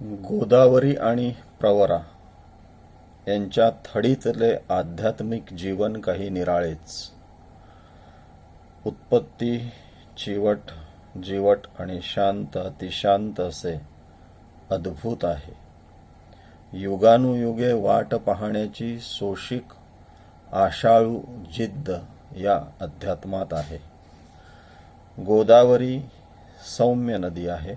गोदावरी आणि प्रवरा यांच्या थडीतले आध्यात्मिक जीवन काही निराळेच. उत्पत्ती चिवट, जीवट आणि शांत, अतिशांत असे अद्भुत आहे. युगानुयुगे वाट पाहण्याची सोशिक आशाळू जिद्द या अध्यात्मात आहे. गोदावरी सौम्य नदी आहे.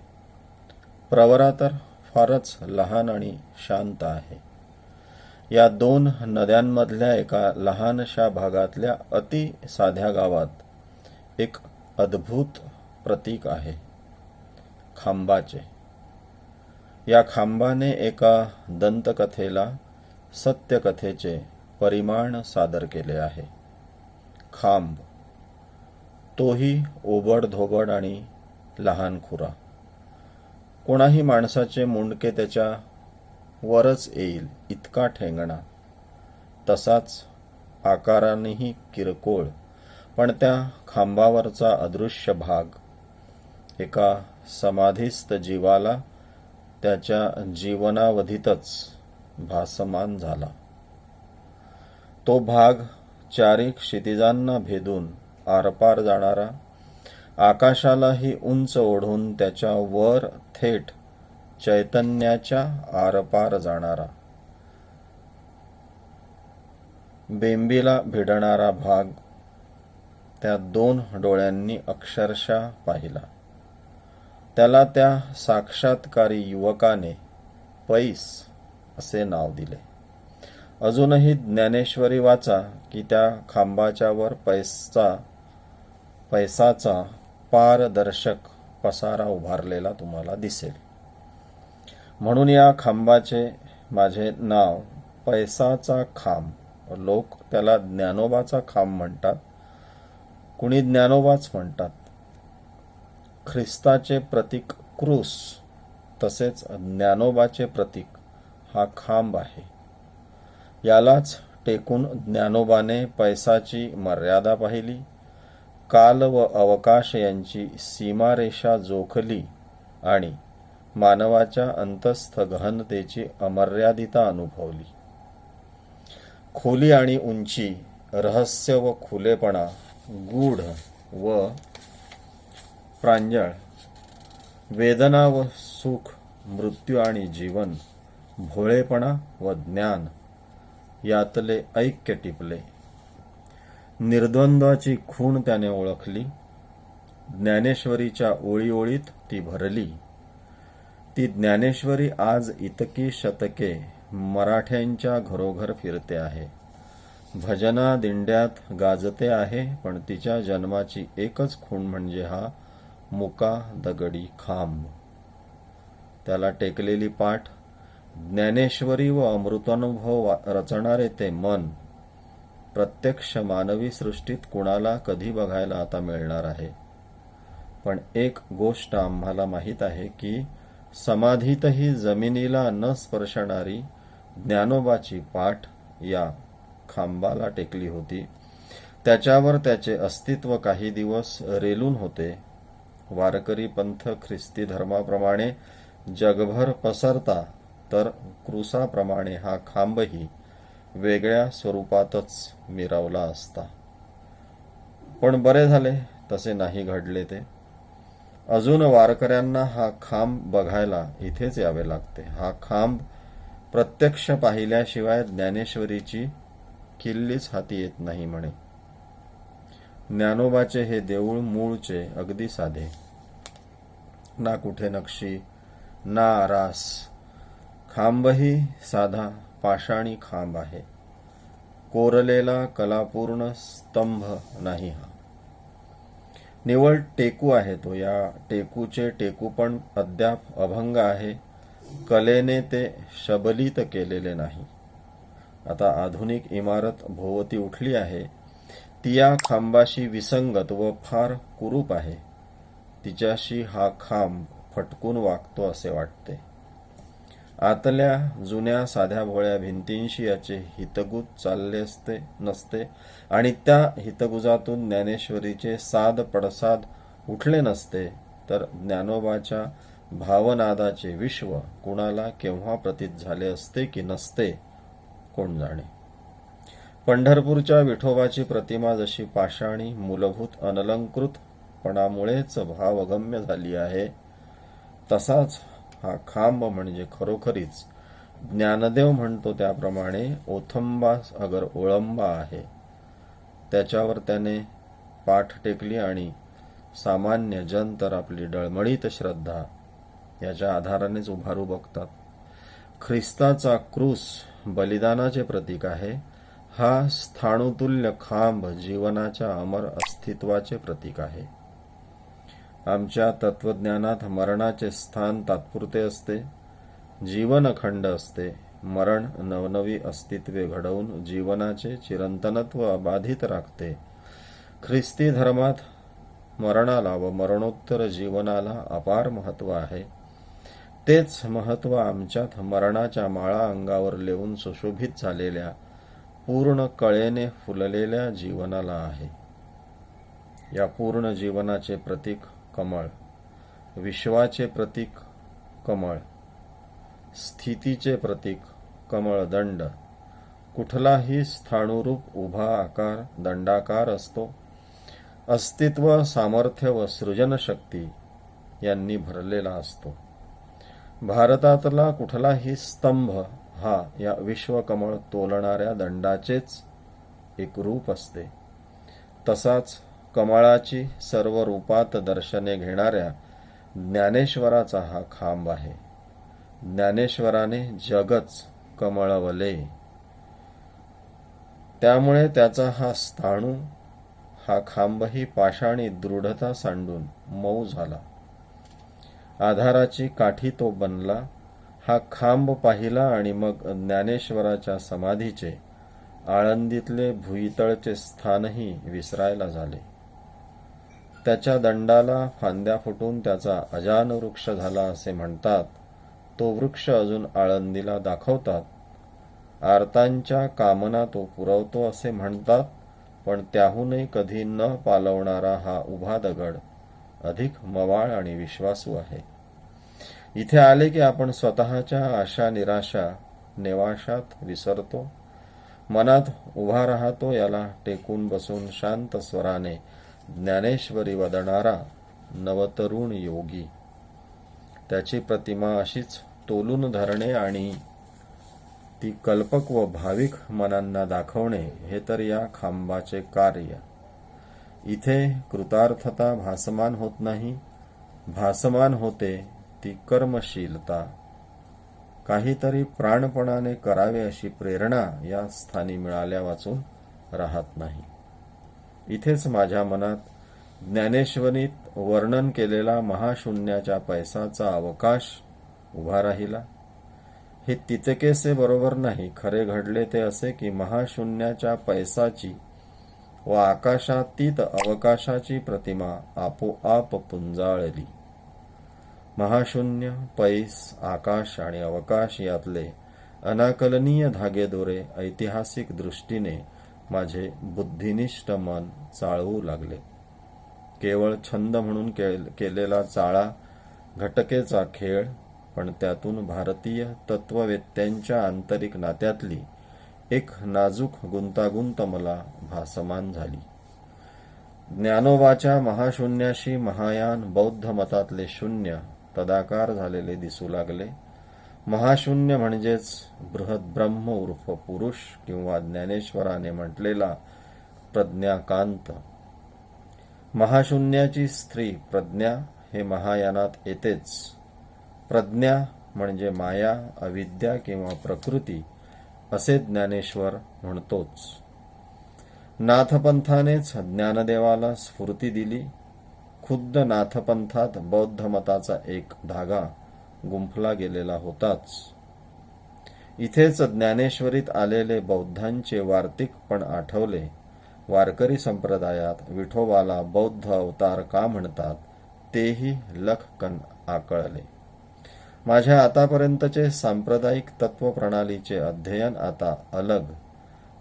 प्रवरा तर फारच लहान आणि शांत आहे. या दोन नद्यांमधल्या एका लहानशा भागातल्या अति साध्या गावात एक अद्भुत प्रतीक आहे, खांबाचे. या खांबाने एका दंतकथेला सत्यकथेचे परिमाण सादर केले आहे. खांब, तोही ओबडधोबड आणि लहानखुरा. कोणाही माणसाचे मुंडके त्याच्या वरच येईल इतका ठेंगणा. तसाच आकारानेही किरकोळ, पण त्या खांबावरचा अदृश्य भाग एका समाधीस्थ जीवाला त्याच्या जीवनावधीतच भासमान झाला. तो भाग चारी क्षितिजांना भेदून आरपार जाणारा, आकाशालाही उंच ओढून त्याच्या वर थेट चैतन्याच्या आरपार जाणारा, बेंबीला भिडणारा भाग त्या दोन डोळ्यांनी अक्षरशः पाहिला. त्याला त्या साक्षात्कारी युवकाने पैस असे नाव दिले. अजूनही ज्ञानेश्वरी वाचा की त्या खांबाच्या वर पैसाचा पारदर्शक पसारा उभारलेला तुम्हाला दिसेल. म्हणून या खांबाचे माझे नाव पैसाचा खांब. लोक त्याला ज्ञानोबाचा खांब म्हणतात, कुणी ज्ञानोबाच म्हणतात. ख्रिस्ताचे प्रतीक क्रूस, तसेच ज्ञानोबाचे प्रतीक हा खांब आहे. यालाच टेकून ज्ञानोबाने पैसाची मर्यादा पाहिली, काल व अवकाश यांची सीमारेषा जोखली आणि मानवाच्या अंतस्थ गहनतेची अमर्यादिता अनुभवली. खोली आणि उंची, रहस्य व खुलेपणा, गूढ व प्रांजळ, वेदना व सुख, मृत्यू आणि जीवन, भोळेपणा व ज्ञान यातले ऐक्य टिपले. निर्द्वंद्वाची खूण त्याने ओळखली. ज्ञानेश्वरीच्या ओळी ओळीत ती भरली. ती ज्ञानेश्वरी आज इतकी शतके मराठ्यांच्या घरोघर फिरते आहे. भजना दिंड्यात गाजते आहे. पण तिच्या जन्माची एकच खूण म्हणजे हा मुका दगडी खांब. त्याला टेकलेली पाठ, ज्ञानेश्वरी व अमृतानुभव रचणारे ते मन, प्रत्यक्ष मानवी सृष्टीत कुणाला कधी बघायला आता मिळणार आहे. पण एक गोष्ट आम्हाला माहीत आहे की समाधीतही जमिनीला न स्पर्शणारी ज्ञानोबाची पाठ या खांबाला टेकली होती. त्याच्यावर त्याचे अस्तित्व काही दिवस रेलून होते. वारकरी पंथ ख्रिस्ती धर्माप्रमाणे जगभर पसरता, तर क्रूसाप्रमाणे हा खांबही वेगळ्या स्वरूपातच मिरवला असता. पण बरे झाले तसे नाही घडले ते. अजून वारकऱ्यांना हा खांब बघायला इथेच यावे लागते. हा खांब प्रत्यक्ष पाहिल्याशिवाय ज्ञानेश्वरीची किल्लीच हाती येत नाही म्हणे. ज्ञानोबाचे हे देऊळ मूळचे अगदी साधे. ना कुठे नक्षी, ना आरास. खांबही साधा पाषाणी खांब आहे. कोरलेला कलापूर्ण स्तंभ नाही हा. निव्वळ टेकू आहे तो. या टेकूचे टेकूपण अद्याप अभंग आहे. कलेने ते शबलित केलेले नाही. आता आधुनिक इमारत भोवती उठली आहे. ती या खांबाशी विसंगत व फार कुरूप आहे. तिच्याशी हा खांब फटकून वागतो असे वाटते. आतल्या जुन्या साध्या भोळ्या भिंतींशी याचे हितगुज चालले नसते आणि त्या हितगुजातून ज्ञानेश्वरीचे साद पडसाद उठले नसते, तर ज्ञानोबाच्या भावनादाचे विश्व कुणाला केव्हा प्रतीत झाले असते की नसते कोण जाणे. पंढरपूरच्या विठोबाची प्रतिमा जशी पाषाणी मूलभूत अनलंकृतपणामुळेच भावगम्य झाली आहे, तसाच हा खांब म्हणजे खरोखरीच ज्ञानदेव म्हणतो त्याप्रमाणे ओथंबास अगर ओळंबा आहे. त्याच्यावर त्याने पाठ टेकली आणि सामान्य जन तर आपली डळमळीत श्रद्धा याच्या आधारानेच उभारू बघतात. ख्रिस्ताचा क्रूस बलिदानाचे प्रतीक आहे. हा स्थाणुतुल्य खांब जीवनाच्या अमर अस्तित्वाचे प्रतीक आहे. आमच्या तत्वज्ञानात मरणाचे स्थान तात्पुरते असते, जीवन अखंड असते. मरण नवनवी अस्तित्वे घडवून जीवनाचे चिरंतनत्व अबाधित राखते. ख्रिस्ती धर्मात मरणाला व मरणोत्तर जीवनाला अपार महत्त्व आहे. तेच महत्त्व आमच्यात मरणाच्या माळा अंगावर लेवून सुशोभित झालेल्या पूर्ण कळेने फुललेल्या जीवनाला आहे. या पूर्ण जीवनाचे प्रतीक कमळ, विश्वाचे प्रतीक कमळ, स्थितीचे प्रतीक कमळदंड. कुठलाही स्थाणुरूप उभा आकार दंडाकार असतो. अस्तित्व, सामर्थ्य व सृजनशक्ती यांनी भरलेला असतो. भारतातला कुठलाही स्तंभ हा या विश्वकमळ तोलणाऱ्या दंडाचेच एक रूप असते. तसाच कमळाची सर्व रूपात दर्शने घेणाऱ्या ज्ञानेश्वराचा हा खांब आहे. ज्ञानेश्वराने जगच कमळवले. त्यामुळे त्याचा हा स्थाणू, हा खांबही पाषाणी दृढता सांडून मऊ झाला. आधाराची काठी तो बनला. हा खांब पाहिला आणि मग ज्ञानेश्वराच्या समाधीचे आळंदीतले भुईतळचे स्थानही विसरायला झाले. त्याच्या दंडाला फांद्या फुटून त्याचा अजान वृक्ष झाला असे म्हणतात. तो वृक्ष अजून आळंदीला दाखवतात. आर्तांच्या कामना तो पुरवतो असे म्हणतात. पण त्याहूनही कधी न पालवणारा हा उभा दगड अधिक मवाळ आणि विश्वासू आहे. इथे आले की आपण स्वतःच्या आशा निराशा नेवाशात विसरतो. मनात उभा राहतो. याला टेकून बसून शांत स्वराने ज्ञानेश्वरी वदणारा नवतरुण योगी. त्याची प्रतिमा अशीच तोलून धरणे आणि ती कल्पक व भाविक मनांना दाखवणे हे तर या खांबाचे कार्य. इथे कृतार्थता भासमान होत नाही. भासमान होते ती कर्मशीलता. काहीतरी प्राणपणाने करावे अशी प्रेरणा या स्थानी मिळाल्या वाचून राहत नाही. इथेच माझ्या मनात ज्ञानेश्वरीत वर्णन केलेला महाशून्याच्या पैसाचा अवकाश उभा राहिला. हे तितकेसे बरोबर नाही. खरे घडले ते असे की महाशून्याच्या पैसाची व आकाशातीत अवकाशाची प्रतिमा आपोआप पुंजाळली. महाशून्य, पैस, आकाश आणि अवकाश यातले अनाकलनीय धागेदोरे ऐतिहासिक दृष्टीने माझे बुद्धिनिष्ठ मन चाळवू लागले. केवळ छंद म्हणून केलेला चाळा घटकेचा खेळ, पण त्यातून भारतीय तत्ववेत्यांच्या आंतरिक नात्यातली एक नाजूक गुंतागुंत मला भासमान झाली. ज्ञानोबाच्या महाशून्याशी महायान बौद्ध मतातले शून्य तदाकार झालेले दिसू लागले. महाशून्य म्हणजेच बृहद्ब्रह्म उर्फ पुरुष किंवा ज्ञानेश्वराने म्हटलेला प्रज्ञाकांत. महाशून्याची स्त्री प्रज्ञा हे महायानात येतेच. प्रज्ञा म्हणजे माया, अविद्या किंवा प्रकृती असे ज्ञानेश्वर म्हणतोच. नाथपंथानेच ज्ञानदेवाला स्फूर्ती दिली. खुद्द नाथपंथात बौद्ध मताचा एक धागा गुंफला गेलेला होताच. इथेच ज्ञानेश्वरीत आलेले बौद्धांचे वार्तिकपण आठवले. वारकरी संप्रदायात विठोबाला बौद्ध अवतार का म्हणतात तेही लखकन आकळले. माझ्या आतापर्यंतचे सांप्रदायिक तत्वप्रणालीचे अध्ययन आता अलग,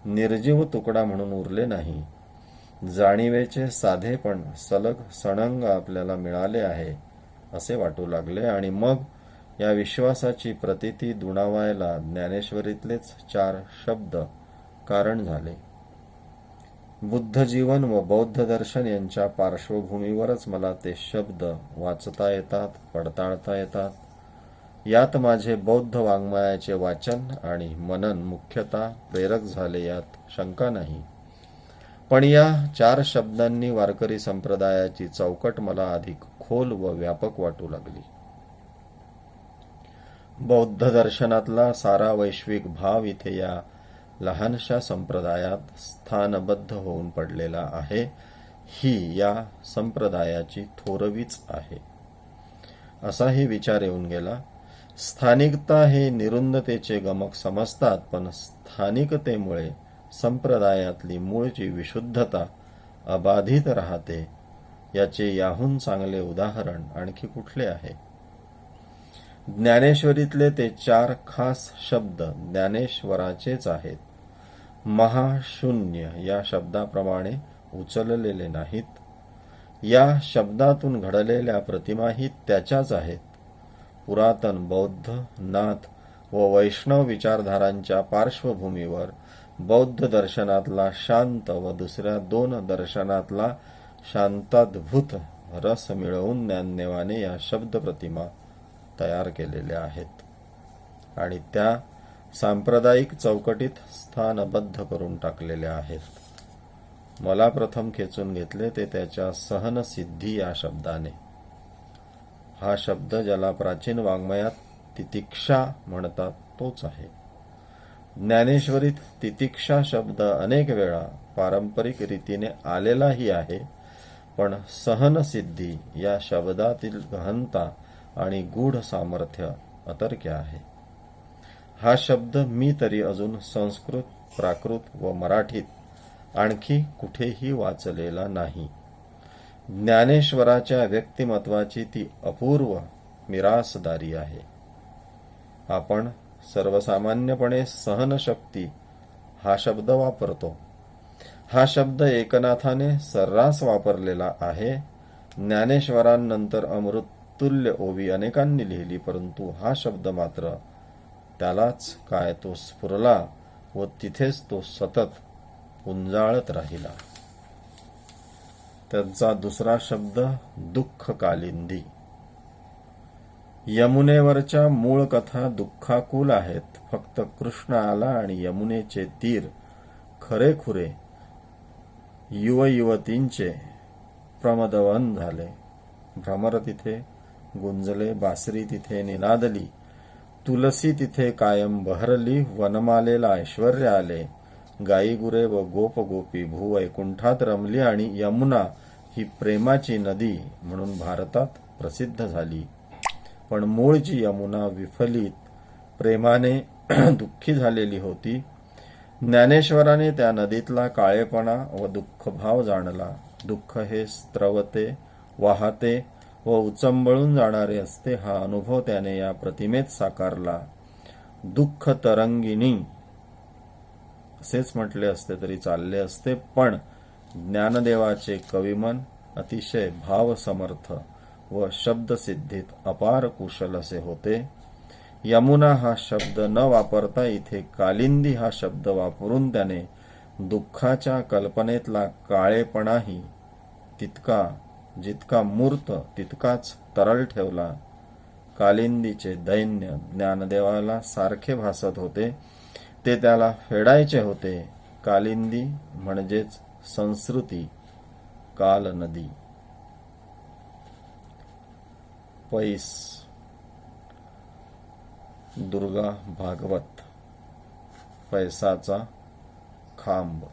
निर्जीव तुकडा म्हणून उरले नाही. जाणीवेचे साधेपण सलग सणंग आपल्याला मिळाले आहे. असे वाटू लागले आणि मग या विश्वासाची प्रतीती दुणावायला ज्ञानेश्वरीतलेच 4 शब्द कारण झाले. बुद्ध जीवन व बौद्ध दर्शन यांच्या पार्श्वभूमीवरच मला ते शब्द वाचता येतात, पडताळता येतात. यात माझे बौद्ध वाङ्मयाचे वाचन आणि मनन मुख्यतः प्रेरक झाले यात शंका नाही. पण या 4 शब्दांनी वारकरी संप्रदायाची चौकट मला अधिक खोल व व्यापक वाटू लागली. बौद्ध दर्शनातला सारा वैश्विक भाव इथे या लहानशा संप्रदायात स्थानबद्ध होऊन पडलेला आहे. ही या संप्रदायाची थोरवीच आहे, असाही विचार येऊन गेला. स्थानिकता हे निरुंदतेचे गमक समजतात, पण स्थानिकतेमुळे संप्रदायातली मूळची विशुद्धता अबाधित राहते याचे याहून चांगले उदाहरण आणखी कुठले आहे? ज्ञानेश्वरीतले ते 4 खास शब्द ज्ञानेश्वराचेच आहेत. महाशून्य या शब्दाप्रमाणे उचललेले नाहीत. या शब्दातून घडलेल्या प्रतिमाही त्याच्याच आहेत. पुरातन बौद्ध, नाथ व वैष्णव विचारधारांच्या पार्श्वभूमीवर बौद्ध दर्शनातला शांत व दुसऱ्या 2 दर्शनातला शांताद्भुत रस मिळवून ज्ञानदेवाने या शब्द प्रतिमा तयार केलेल्या आहेत आणि त्या सांप्रदायिक चौकटीत स्थानबद्ध करून टाकलेल्या आहेत. मला प्रथम खेचून घेतले ते त्याच्या सहनसिद्धी या शब्दाने. हा शब्द ज्याला प्राचीन वाङ्मयात तितिक्षा म्हणतात तोच आहे. ज्ञानेश्वरीत तितिक्षा शब्द अनेक वेळा पारंपरिक रीतीने आलेलाही आहे, पण सहनसिद्धी या शब्दातील गहनता आणि गूढ सामर्थ्य अतर्क्य आहे. हा शब्द मी तरी अजून संस्कृत, प्राकृत व मराठीत आणखी कुठेही वाचलेला नाही. ज्ञानेश्वराच्या व्यक्तिमत्वाची ती अपूर्व मिरासदारी आहे. आपण सर्वसामान्यपणे सहनशक्ती हा शब्द वापरतो. हा शब्द एकनाथाने सर्रास वापरलेला आहे. ज्ञानेश्वरांनंतर अमृततुल्य ओवी अनेकांनी लिहिली, परंतु हा शब्द मात्र त्यालाच काय तो स्फुरला व तिथेच तो सतत पुंजाळत राहिला. त्यांचा दुसरा शब्द दुःख कालिंदी. यमुनेवरच्या मूळ कथा दुःखाकुल आहेत. फक्त कृष्ण आला आणि यमुनेचे तीर खरेखुरे युवयुवतींचे प्रमदवन झाले. भ्रमर तिथे गुंजले, बासरी तिथे निनादली, तुलसी तिथे कायम बहरली, वनमालेला ऐश्वर्य आले, गाई गुरे व गोप गोपी भूवैकुंठात रमली आणि यमुना ही प्रेमाची नदी म्हणून भारतात प्रसिद्ध झाली. पण मूळची यमुना विफलित प्रेमाने दुःखी झालेली होती. ज्ञानेश्वराने त्या नदीतला काळेपणा व दुःखभाव जाणला. दुःख हे स्त्रवते, वाहते व उचंबळून जाणारे असते. हा अनुभव त्याने या प्रतिमेत साकारला. दुःख तरंगिणी असेच म्हटले असते तरी चालले असते, पण ज्ञानदेवाचे कविमन अतिशय भावसमर्थ व शब्दसिद्धीत अपार कुशल असे होते. यमुना हा शब्द न वापरता इथे कालिंदी हा शब्द वापरून त्याने दुःखाच्या कल्पनेतला काळेपणाही जितका मूर्त तितकाच तरल ठेवला. कालिंदीचे दैन्य ज्ञानदेवाला सारखे भासत होते. ते त्याला फेडायचे होते. कालिंदी म्हणजेच संस्कृती, काल नदी. पैस दुर्गा भागवत. पैसाचा खांब.